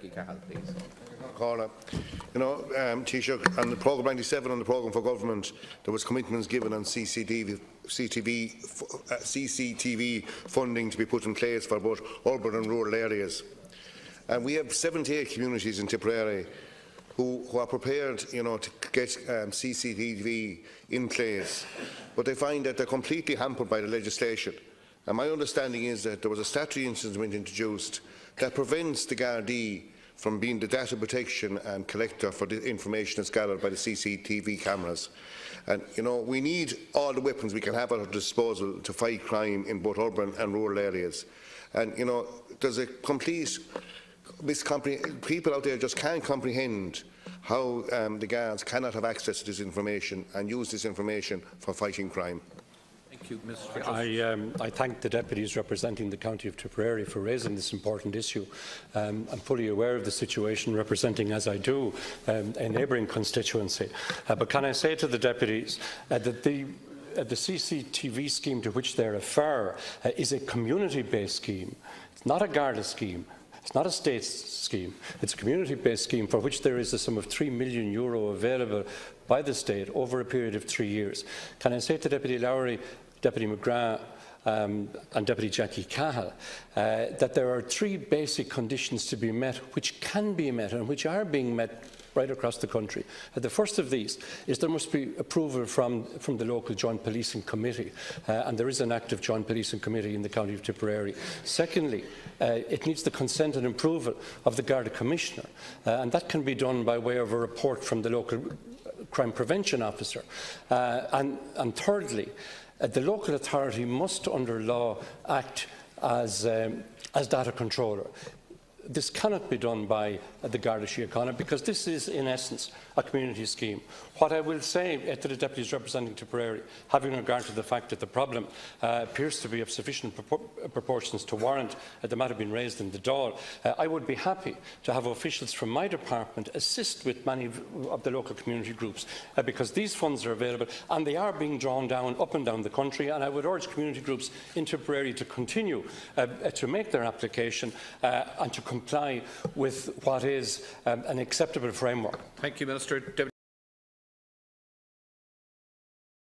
Cahill, please. Carla, you know, Taoiseach, on the programme 97 on the programme for government, there was commitments given on CCTV funding to be put in place for both urban and rural areas. And we have 78 communities in Tipperary who are prepared, you know, to get CCTV in place, but they find that they're completely hampered by the legislation. And my understanding is that there was a statutory instrument introduced that prevents the Gardaí from being the data protection and collector for the information that's gathered by the CCTV cameras. And, you know, we need all the weapons we can have at our disposal to fight crime in both urban and rural areas. And, you know, there's a complete people out there just can't comprehend how the guards cannot have access to this information and use this information for fighting crime. Thank you, Mr. I thank the deputies representing the County of Tipperary for raising this important issue. I'm fully aware of the situation, representing, as I do, a neighbouring constituency. But can I say to the deputies that the CCTV scheme to which they refer is a community-based scheme. It's not a Garda scheme. It's not a state scheme. It's a community-based scheme for which there is a sum of €3 million available by the state over a period of 3 years. Can I say to Deputy Lowry, Deputy McGrath and Deputy Jackie Cahill that there are 3 basic conditions to be met which can be met and which are being met right across the country. The first of these is there must be approval from the local Joint Policing Committee, and there is an active Joint Policing Committee in the County of Tipperary. Secondly, it needs the consent and approval of the Garda Commissioner, and that can be done by way of a report from the local crime prevention officer. And thirdly, the local authority must, under law, act as data controller. This cannot be done by the Garda Síochána because this is, in essence, a community scheme. What I will say to the deputies representing Tipperary, having regard to the fact that the problem appears to be of sufficient proportions to warrant the matter being raised in the Dáil, I would be happy to have officials from my department assist with many of the local community groups because these funds are available and they are being drawn down up and down the country, and I would urge community groups in Tipperary to continue to make their application and to comply with what is an acceptable framework. Thank you, Minister. Deputy